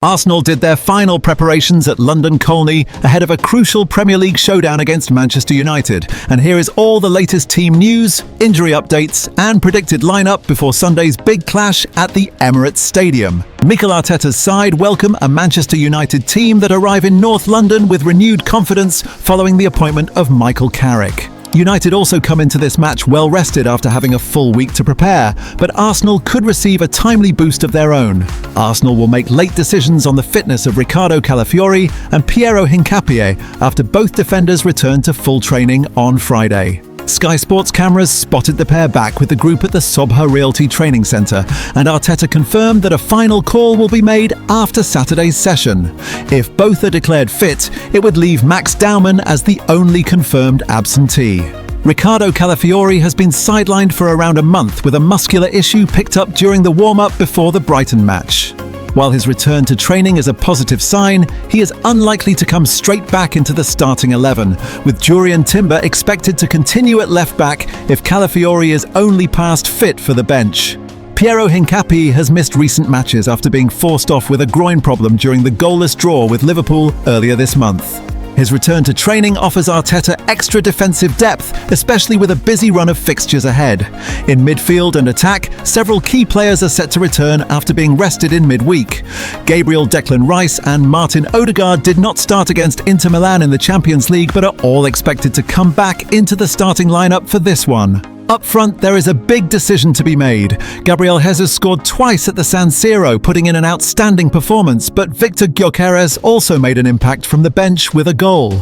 Arsenal did their final preparations at London Colney ahead of a crucial Premier League showdown against Manchester United. And here is all the latest team news, injury updates and predicted lineup before Sunday's big clash at the Emirates Stadium. Mikel Arteta's side welcome a Manchester United team that arrive in North London with renewed confidence following the appointment of Michael Carrick. United also come into this match well rested after having a full week to prepare, but Arsenal could receive a timely boost of their own. Arsenal will make late decisions on the fitness of Riccardo Calafiori and Piero Hincapié after both defenders return to full training on Friday. Sky Sports cameras spotted the pair back with the group at the Sobha Realty Training Centre, and Arteta confirmed that a final call will be made after Saturday's session. If both are declared fit, it would leave Max Daumann as the only confirmed absentee. Riccardo Calafiori has been sidelined for around a month with a muscular issue picked up during the warm-up before the Brighton match. While his return to training is a positive sign, he is unlikely to come straight back into the starting 11, with Jurrien Timber expected to continue at left-back if Calafiori is only past fit for the bench. Piero Hincapié has missed recent matches after being forced off with a groin problem during the goalless draw with Liverpool earlier this month. His return to training offers Arteta extra defensive depth, especially with a busy run of fixtures ahead. In midfield and attack, several key players are set to return after being rested in midweek. Gabriel Declan Rice and Martin Odegaard did not start against Inter Milan in the Champions League, but are all expected to come back into the starting lineup for this one. Up front, there is a big decision to be made. Gabriel Jesus scored twice at the San Siro, putting in an outstanding performance, but Victor Gyökeres also made an impact from the bench with a goal.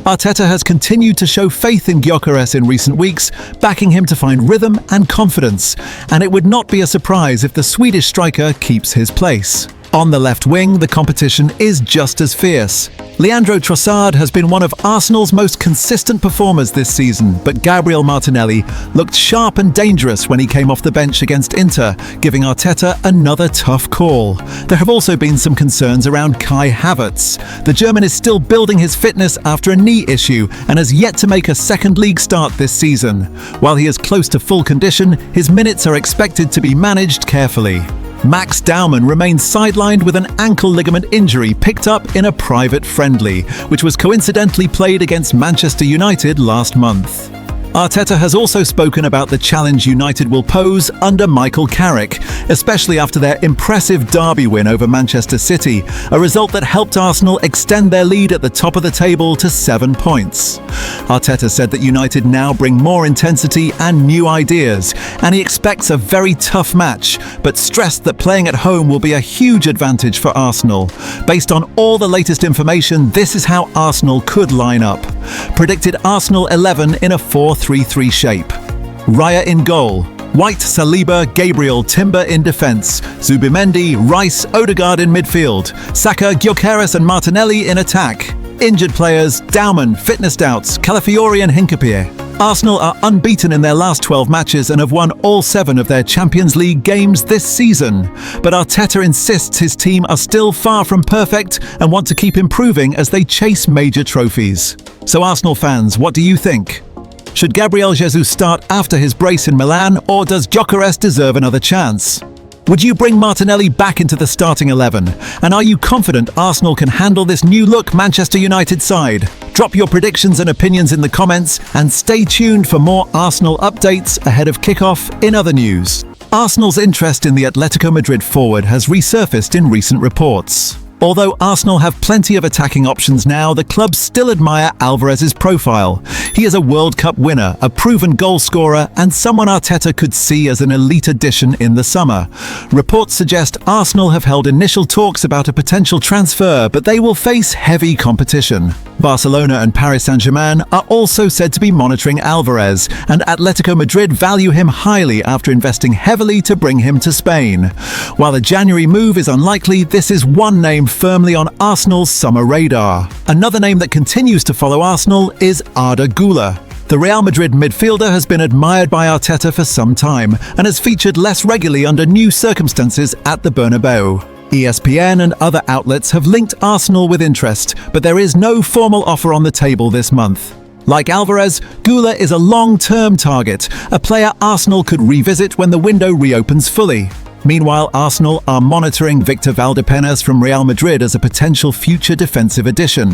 Arteta has continued to show faith in Gyökeres in recent weeks, backing him to find rhythm and confidence, and it would not be a surprise if the Swedish striker keeps his place. On the left wing, the competition is just as fierce. Leandro Trossard has been one of Arsenal's most consistent performers this season, but Gabriel Martinelli looked sharp and dangerous when he came off the bench against Inter, giving Arteta another tough call. There have also been some concerns around Kai Havertz. The German is still building his fitness after a knee issue and has yet to make a second league start this season. While he is close to full condition, his minutes are expected to be managed carefully. Max Daumann remains sidelined with an ankle ligament injury picked up in a private friendly, which was coincidentally played against Manchester United last month. Arteta has also spoken about the challenge United will pose under Michael Carrick, especially after their impressive derby win over Manchester City, a result that helped Arsenal extend their lead at the top of the table to 7 points. Arteta said that United now bring more intensity and new ideas, and he expects a very tough match, but stressed that playing at home will be a huge advantage for Arsenal. Based on all the latest information, this is how Arsenal could line up. Predicted Arsenal 11 in a 4-3-3 shape. Raya in goal. White, Saliba, Gabriel, Timber in defence. Zubimendi, Rice, Odegaard in midfield. Saka, Gyökeres and Martinelli in attack. Injured players, Daumann, fitness doubts, Calafiori and Hincapié. Arsenal are unbeaten in their last 12 matches and have won all 7 of their Champions League games this season. But Arteta insists his team are still far from perfect and want to keep improving as they chase major trophies. So Arsenal fans, what do you think? Should Gabriel Jesus start after his brace in Milan, or does Gyökeres deserve another chance? Would you bring Martinelli back into the starting 11? And are you confident Arsenal can handle this new-look Manchester United side? Drop your predictions and opinions in the comments, and stay tuned for more Arsenal updates ahead of kickoff in other news. Arsenal's interest in the Atletico Madrid forward has resurfaced in recent reports. Although Arsenal have plenty of attacking options now, the club still admire Alvarez's profile. He is a World Cup winner, a proven goal scorer, and someone Arteta could see as an elite addition in the summer. Reports suggest Arsenal have held initial talks about a potential transfer, but they will face heavy competition. Barcelona and Paris Saint-Germain are also said to be monitoring Alvarez, and Atletico Madrid value him highly after investing heavily to bring him to Spain. While a January move is unlikely, this is one name firmly on Arsenal's summer radar. Another name that continues to follow Arsenal is Arda Güler. The Real Madrid midfielder has been admired by Arteta for some time and has featured less regularly under new circumstances at the Bernabeu. ESPN and other outlets have linked Arsenal with interest, but there is no formal offer on the table this month. Like Alvarez, Güler is a long-term target, a player Arsenal could revisit when the window reopens fully. Meanwhile, Arsenal are monitoring Victor Valdepenas from Real Madrid as a potential future defensive addition.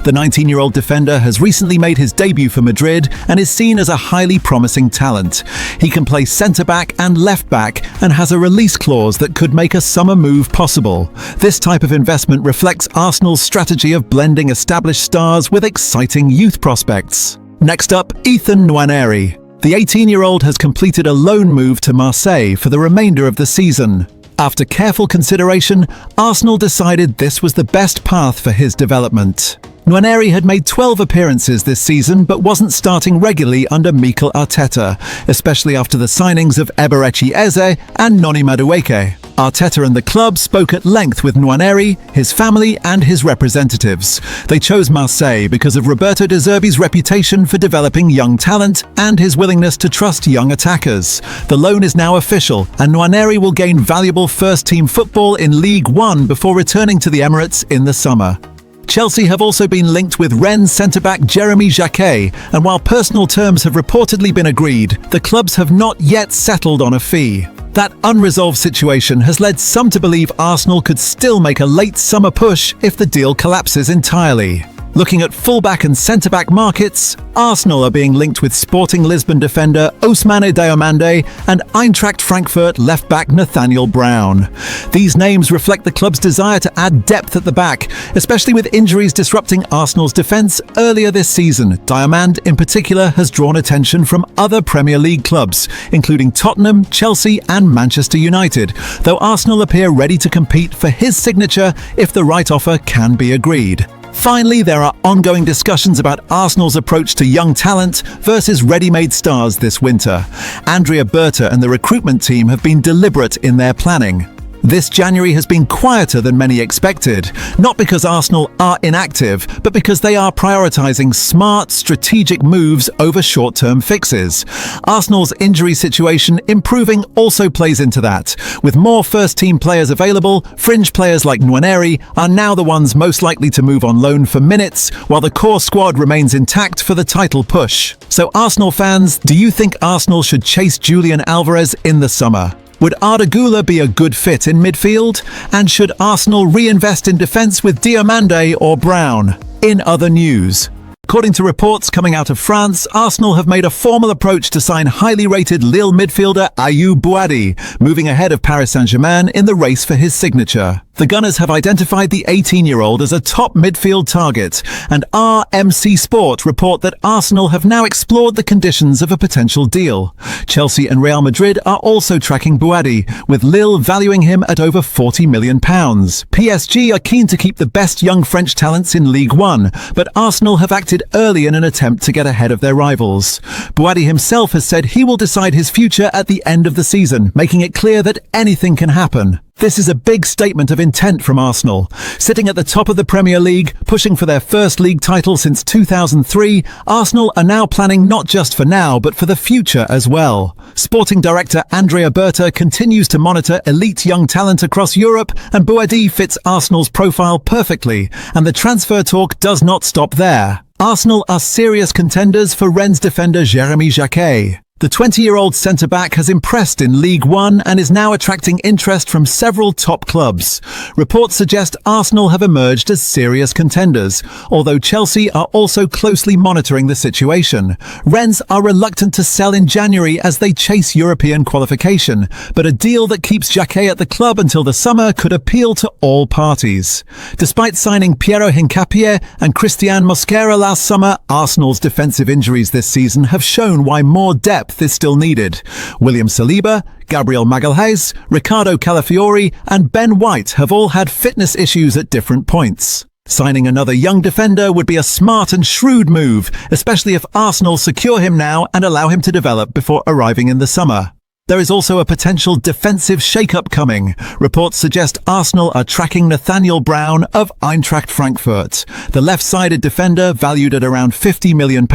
The 19-year-old defender has recently made his debut for Madrid and is seen as a highly promising talent. He can play centre-back and left-back and has a release clause that could make a summer move possible. This type of investment reflects Arsenal's strategy of blending established stars with exciting youth prospects. Next up, Nwaneri. The 18-year-old has completed a loan move to Marseille for the remainder of the season. After careful consideration, Arsenal decided this was the best path for his development. Nwaneri had made 12 appearances this season but wasn't starting regularly under Mikel Arteta, especially after the signings of Eberechi Eze and Noni Madueke. Arteta and the club spoke at length with Nwaneri, his family and his representatives. They chose Marseille because of Roberto De Zerbi's reputation for developing young talent and his willingness to trust young attackers. The loan is now official and Nwaneri will gain valuable first-team football in League One before returning to the Emirates in the summer. Chelsea have also been linked with Rennes centre-back Jeremy Jacquet, and while personal terms have reportedly been agreed, the clubs have not yet settled on a fee. That unresolved situation has led some to believe Arsenal could still make a late summer push if the deal collapses entirely. Looking at fullback and centre-back markets, Arsenal are being linked with Sporting Lisbon defender Ousmane Diomande and Eintracht Frankfurt left-back Nathaniel Brown. These names reflect the club's desire to add depth at the back, especially with injuries disrupting Arsenal's defence earlier this season. Diomande, in particular, has drawn attention from other Premier League clubs, including Tottenham, Chelsea and Manchester United, though Arsenal appear ready to compete for his signature if the right offer can be agreed. Finally, there are ongoing discussions about Arsenal's approach to young talent versus ready-made stars this winter. Andrea Berta and the recruitment team have been deliberate in their planning. This January has been quieter than many expected, not because Arsenal are inactive, but because they are prioritising smart, strategic moves over short-term fixes. Arsenal's injury situation improving also plays into that. With more first-team players available, fringe players like Nwaneri are now the ones most likely to move on loan for minutes, while the core squad remains intact for the title push. So Arsenal fans, do you think Arsenal should chase Julian Alvarez in the summer? Would Arda Güler be a good fit in midfield? And should Arsenal reinvest in defence with Diomande or Brown? In other news, according to reports coming out of France, Arsenal have made a formal approach to sign highly rated Lille midfielder Aayou Buaddi, moving ahead of Paris Saint-Germain in the race for his signature. The Gunners have identified the 18-year-old as a top midfield target, and RMC Sport report that Arsenal have now explored the conditions of a potential deal. Chelsea and Real Madrid are also tracking Buaddi, with Lille valuing him at over £40 million. PSG are keen to keep the best young French talents in League One, but Arsenal have acted early in an attempt to get ahead of their rivals. Buaddi himself has said he will decide his future at the end of the season, making it clear that anything can happen. This is a big statement of intent from Arsenal. Sitting at the top of the Premier League, pushing for their first league title since 2003, Arsenal are now planning not just for now, but for the future as well. Sporting director Andrea Berta continues to monitor elite young talent across Europe, and Buaddi fits Arsenal's profile perfectly, and the transfer talk does not stop there. Arsenal are serious contenders for Rennes defender Jeremy Jacquet. The 20-year-old centre-back has impressed in League One and is now attracting interest from several top clubs. Reports suggest Arsenal have emerged as serious contenders, although Chelsea are also closely monitoring the situation. Rennes are reluctant to sell in January as they chase European qualification, but a deal that keeps Jacquet at the club until the summer could appeal to all parties. Despite signing Piero Hincapié and Christian Mosquera last summer, Arsenal's defensive injuries this season have shown why more depth is still needed. William Saliba, Gabriel Magalhaes, Ricardo Calafiori and Ben White have all had fitness issues at different points. Signing another young defender would be a smart and shrewd move, especially if Arsenal secure him now and allow him to develop before arriving in the summer. There is also a potential defensive shakeup coming. Reports suggest Arsenal are tracking Nathaniel Brown of Eintracht Frankfurt. The left-sided defender, valued at around £50 million,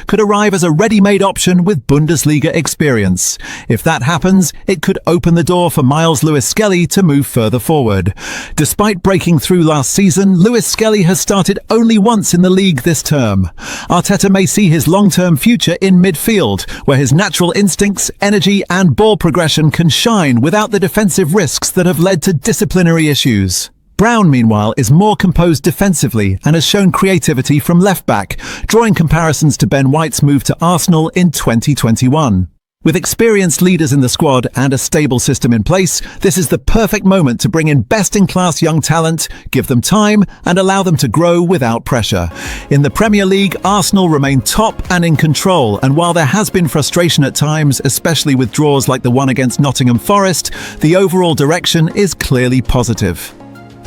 could arrive as a ready-made option with Bundesliga experience. If that happens, it could open the door for Miles Lewis-Skelly to move further forward. Despite breaking through last season, Lewis-Skelly has started only once in the league this term. Arteta may see his long-term future in midfield, where his natural instincts, energy and and ball progression can shine without the defensive risks that have led to disciplinary issues. Brown, meanwhile, is more composed defensively and has shown creativity from left-back, drawing comparisons to Ben White's move to Arsenal in 2021. With experienced leaders in the squad and a stable system in place, this is the perfect moment to bring in best-in-class young talent, give them time, and allow them to grow without pressure. In the Premier League, Arsenal remain top and in control, and while there has been frustration at times, especially with draws like the one against Nottingham Forest, the overall direction is clearly positive.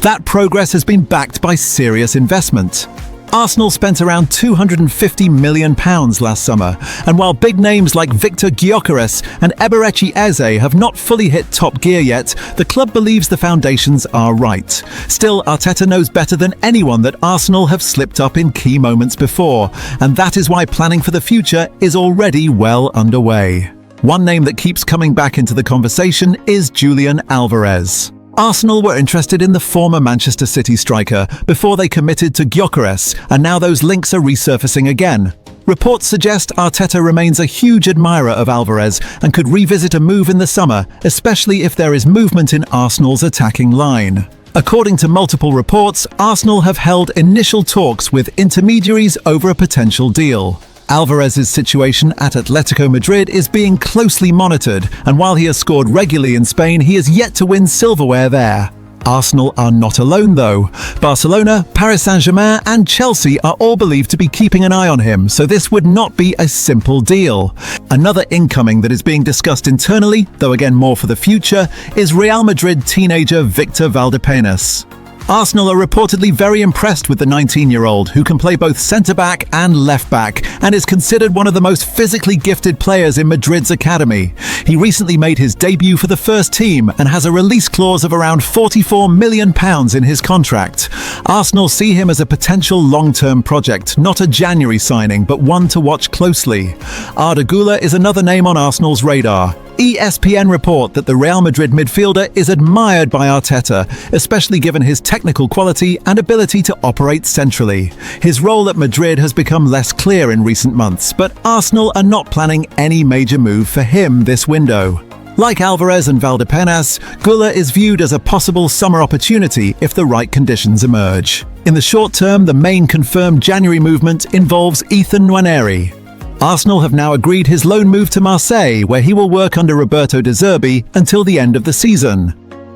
That progress has been backed by serious investment. Arsenal spent around £250 million last summer, and while big names like Victor Gyökeres and Eberechi Eze have not fully hit top gear yet, the club believes the foundations are right. Still, Arteta knows better than anyone that Arsenal have slipped up in key moments before, and that is why planning for the future is already well underway. One name that keeps coming back into the conversation is Julian Alvarez. Arsenal were interested in the former Manchester City striker before they committed to Gyökeres, and now those links are resurfacing again. Reports suggest Arteta remains a huge admirer of Alvarez and could revisit a move in the summer, especially if there is movement in Arsenal's attacking line. According to multiple reports, Arsenal have held initial talks with intermediaries over a potential deal. Alvarez's situation at Atletico Madrid is being closely monitored, and while he has scored regularly in Spain, he has yet to win silverware there. Arsenal are not alone though. Barcelona, Paris Saint-Germain and Chelsea are all believed to be keeping an eye on him, so this would not be a simple deal. Another incoming that is being discussed internally, though again more for the future, is Real Madrid teenager Victor Valdepenas. Arsenal are reportedly very impressed with the 19-year-old, who can play both centre-back and left-back, and is considered one of the most physically gifted players in Madrid's academy. He recently made his debut for the first team and has a release clause of around £44 million in his contract. Arsenal see him as a potential long-term project, not a January signing, but one to watch closely. Arda Güler is another name on Arsenal's radar. ESPN report that the Real Madrid midfielder is admired by Arteta, especially given his technical quality and ability to operate centrally. His role at Madrid has become less clear in recent months, but Arsenal are not planning any major move for him this window. Like Alvarez and Valdepenas, Guler is viewed as a possible summer opportunity if the right conditions emerge. In the short term, the main confirmed January movement involves Ethan Nwaneri. Arsenal have now agreed his loan move to Marseille, where he will work under Roberto De Zerbi until the end of the season.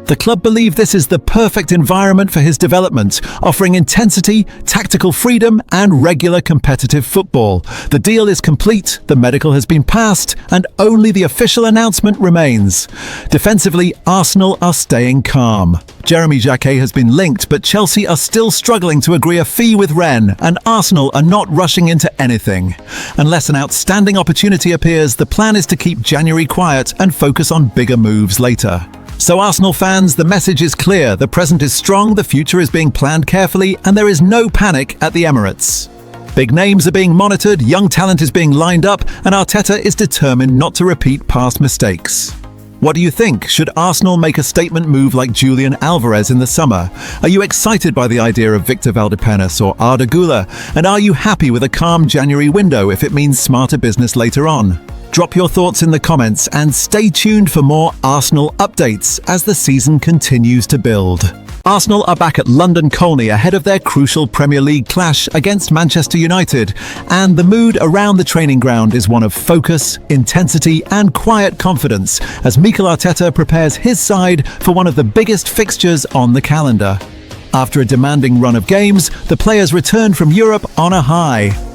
The club believe this is the perfect environment for his development, offering intensity, tactical freedom, and regular competitive football. The deal is complete, the medical has been passed, and only the official announcement remains. Defensively, Arsenal are staying calm. Jeremy Jacquet has been linked, but Chelsea are still struggling to agree a fee with Rennes, and Arsenal are not rushing into anything. Unless an outstanding opportunity appears, the plan is to keep January quiet and focus on bigger moves later. So Arsenal fans, the message is clear. The present is strong, the future is being planned carefully, and there is no panic at the Emirates. Big names are being monitored, young talent is being lined up, and Arteta is determined not to repeat past mistakes. What do you think? Should Arsenal make a statement move like Julian Alvarez in the summer? Are you excited by the idea of Victor Valdepenas or Arda Güler? And are you happy with a calm January window if it means smarter business later on? Drop your thoughts in the comments and stay tuned for more Arsenal updates as the season continues to build. Arsenal are back at London Colney ahead of their crucial Premier League clash against Manchester United, and the mood around the training ground is one of focus, intensity and quiet confidence as Mikel Arteta prepares his side for one of the biggest fixtures on the calendar. After a demanding run of games, the players return from Europe on a high.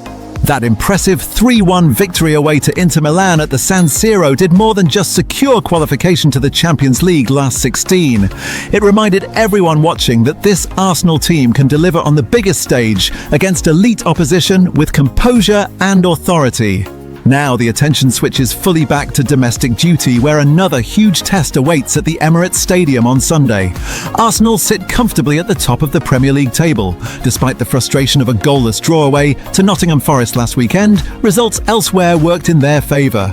That impressive 3-1 victory away to Inter Milan at the San Siro did more than just secure qualification to the Champions League last 16. It reminded everyone watching that this Arsenal team can deliver on the biggest stage against elite opposition with composure and authority. Now the attention switches fully back to domestic duty, where another huge test awaits at the Emirates Stadium on Sunday. Arsenal sit comfortably at the top of the Premier League table. Despite the frustration of a goalless draw away to Nottingham Forest last weekend, results elsewhere worked in their favour.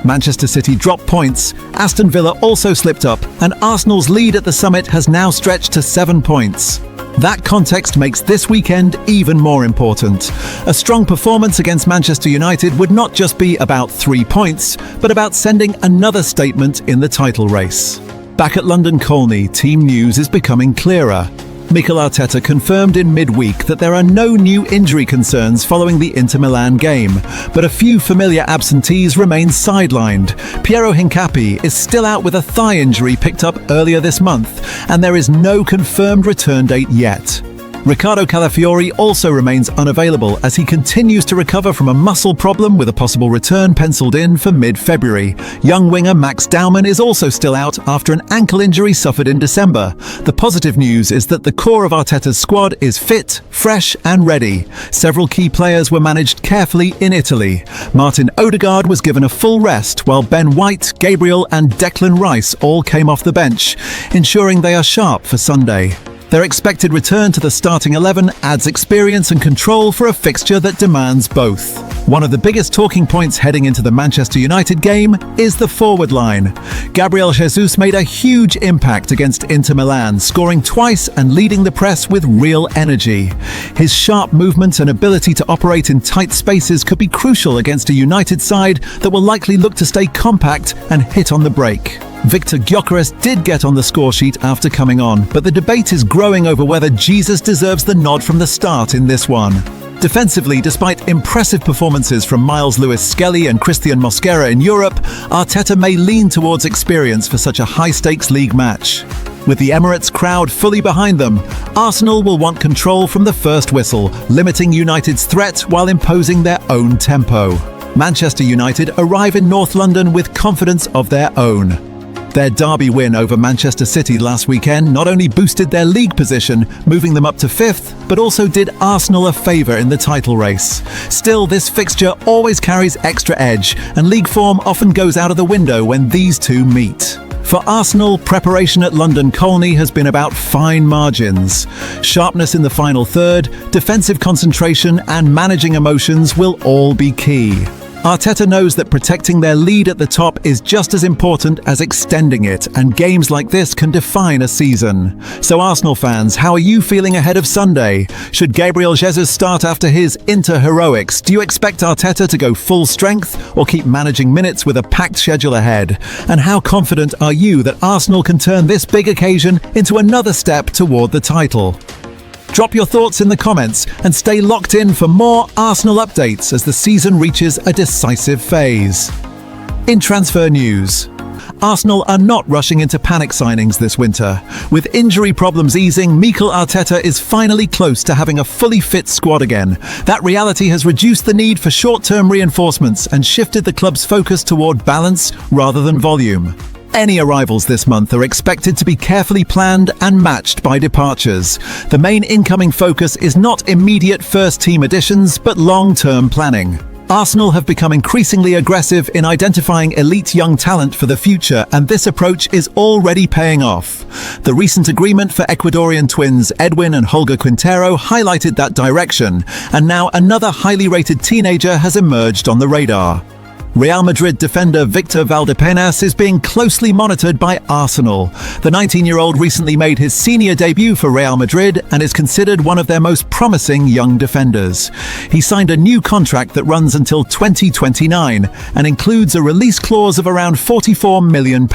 Manchester City dropped points, Aston Villa also slipped up, and Arsenal's lead at the summit has now stretched to 7 points. That context makes this weekend even more important. A strong performance against Manchester United would not just be about 3 points, but about sending another statement in the title race. Back at London Colney, team news is becoming clearer. Mikel Arteta confirmed in midweek that there are no new injury concerns following the Inter Milan game, but a few familiar absentees remain sidelined. Piero Hincapié is still out with a thigh injury picked up earlier this month, and there is no confirmed return date yet. Riccardo Calafiori also remains unavailable as he continues to recover from a muscle problem with a possible return penciled in for mid-February. Young winger Max Daumann is also still out after an ankle injury suffered in December. The positive news is that the core of Arteta's squad is fit, fresh and ready. Several key players were managed carefully in Italy. Martin Odegaard was given a full rest, while Ben White, Gabriel and Declan Rice all came off the bench, ensuring they are sharp for Sunday. Their expected return to the starting 11 adds experience and control for a fixture that demands both. One of the biggest talking points heading into the Manchester United game is the forward line. Gabriel Jesus made a huge impact against Inter Milan, scoring twice and leading the press with real energy. His sharp movement and ability to operate in tight spaces could be crucial against a United side that will likely look to stay compact and hit on the break. Victor Gyökeres did get on the score sheet after coming on, but the debate is growing over whether Jesus deserves the nod from the start in this one. Defensively, despite impressive performances from Miles Lewis-Skelly and Christian Mosquera in Europe, Arteta may lean towards experience for such a high-stakes league match. With the Emirates crowd fully behind them, Arsenal will want control from the first whistle, limiting United's threat while imposing their own tempo. Manchester United arrive in North London with confidence of their own. Their derby win over Manchester City last weekend not only boosted their league position, moving them up to 5th, but also did Arsenal a favour in the title race. Still, this fixture always carries extra edge, and league form often goes out of the window when these two meet. For Arsenal, preparation at London Colney has been about fine margins. Sharpness in the final third, defensive concentration and managing emotions will all be key. Arteta knows that protecting their lead at the top is just as important as extending it, and games like this can define a season. So Arsenal fans, how are you feeling ahead of Sunday? Should Gabriel Jesus start after his Inter heroics? Do you expect Arteta to go full strength or keep managing minutes with a packed schedule ahead? And how confident are you that Arsenal can turn this big occasion into another step toward the title? Drop your thoughts in the comments and stay locked in for more Arsenal updates as the season reaches a decisive phase. In transfer news, Arsenal are not rushing into panic signings this winter. With injury problems easing, Mikel Arteta is finally close to having a fully fit squad again. That reality has reduced the need for short-term reinforcements and shifted the club's focus toward balance rather than volume. Any arrivals this month are expected to be carefully planned and matched by departures. The main incoming focus is not immediate first-team additions, but long-term planning. Arsenal have become increasingly aggressive in identifying elite young talent for the future, and this approach is already paying off. The recent agreement for Ecuadorian twins Edwin and Holger Quintero highlighted that direction, and now another highly rated teenager has emerged on the radar. Real Madrid defender Victor Valdepenas is being closely monitored by Arsenal. The 19-year-old recently made his senior debut for Real Madrid and is considered one of their most promising young defenders. He signed a new contract that runs until 2029 and includes a release clause of around £44 million.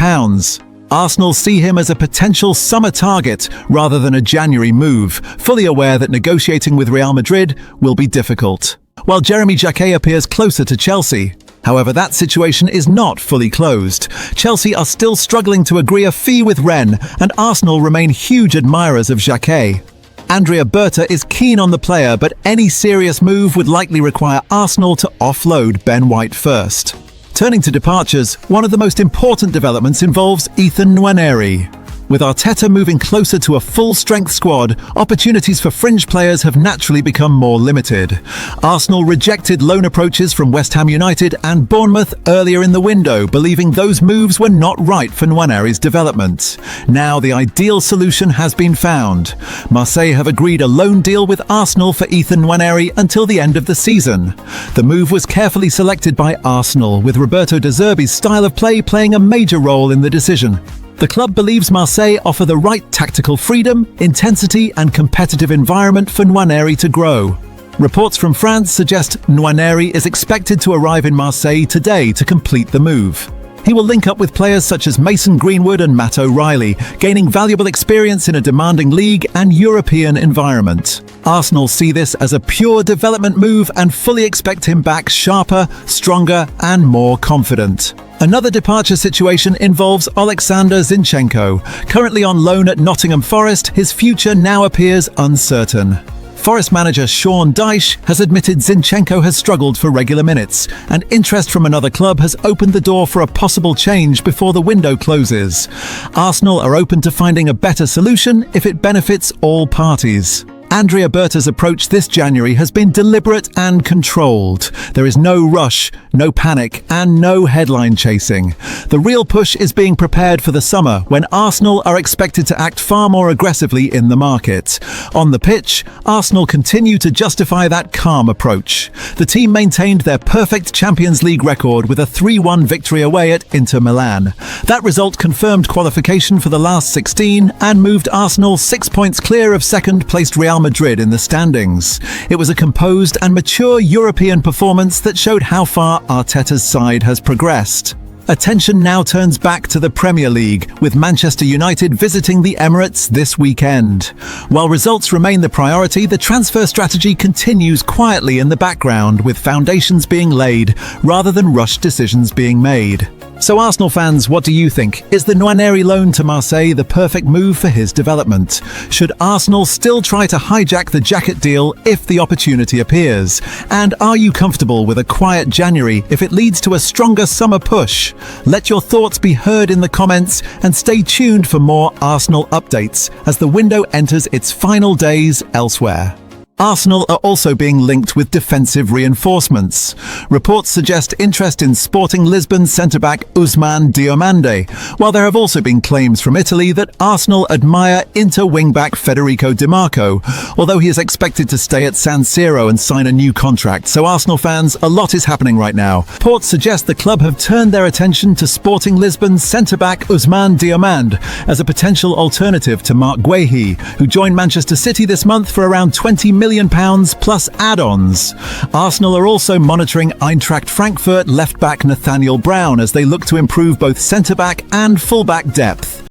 Arsenal see him as a potential summer target rather than a January move, fully aware that negotiating with Real Madrid will be difficult. While Jeremy Jacquet appears closer to Chelsea, however, that situation is not fully closed. Chelsea are still struggling to agree a fee with Rennes, and Arsenal remain huge admirers of Jacquet. Andrea Berta is keen on the player, but any serious move would likely require Arsenal to offload Ben White first. Turning to departures, one of the most important developments involves Ethan Nwaneri. With Arteta moving closer to a full-strength squad, opportunities for fringe players have naturally become more limited. Arsenal rejected loan approaches from West Ham United and Bournemouth earlier in the window, believing those moves were not right for Nwaneri's development. Now the ideal solution has been found. Marseille have agreed a loan deal with Arsenal for Ethan Nwaneri until the end of the season. The move was carefully selected by Arsenal, with Roberto De Zerbi's style of play playing a major role in the decision. The club believes Marseille offer the right tactical freedom, intensity and competitive environment for Nwaneri to grow. Reports from France suggest Nwaneri is expected to arrive in Marseille today to complete the move. He will link up with players such as Mason Greenwood and Matt O'Reilly, gaining valuable experience in a demanding league and European environment. Arsenal see this as a pure development move and fully expect him back sharper, stronger and more confident. Another departure situation involves Alexander Zinchenko. Currently on loan at Nottingham Forest, his future now appears uncertain. Forest manager Sean Dyche has admitted Zinchenko has struggled for regular minutes, and interest from another club has opened the door for a possible change before the window closes. Arsenal are open to finding a better solution if it benefits all parties. Andrea Berta's approach this January has been deliberate and controlled. There is no rush, no panic, and no headline chasing. The real push is being prepared for the summer, when Arsenal are expected to act far more aggressively in the market. On the pitch, Arsenal continue to justify that calm approach. The team maintained their perfect Champions League record with a 3-1 victory away at Inter Milan. That result confirmed qualification for the last 16 and moved Arsenal 6 points clear of second-placed Real Madrid in the standings. It was a composed and mature European performance that showed how far Arteta's side has progressed. Attention now turns back to the Premier League, with Manchester United visiting the Emirates this weekend. While results remain the priority, the transfer strategy continues quietly in the background, with foundations being laid rather than rushed decisions being made. So Arsenal fans, what do you think? Is the Nwaneri loan to Marseille the perfect move for his development? Should Arsenal still try to hijack the Jacquet deal if the opportunity appears? And are you comfortable with a quiet January if it leads to a stronger summer push? Let your thoughts be heard in the comments and stay tuned for more Arsenal updates as the window enters its final days elsewhere. Arsenal are also being linked with defensive reinforcements. Reports suggest interest in Sporting Lisbon centre-back Ousmane Diomande, while there have also been claims from Italy that Arsenal admire Inter wing-back Federico Di Marco, although he is expected to stay at San Siro and sign a new contract. So Arsenal fans, a lot is happening right now. Reports suggest the club have turned their attention to Sporting Lisbon's centre-back Ousmane Diomande as a potential alternative to Marc Guehi, who joined Manchester City this month for around £20 million plus add-ons. Arsenal are also monitoring Eintracht Frankfurt left-back Nathaniel Brown as they look to improve both centre-back and full-back depth.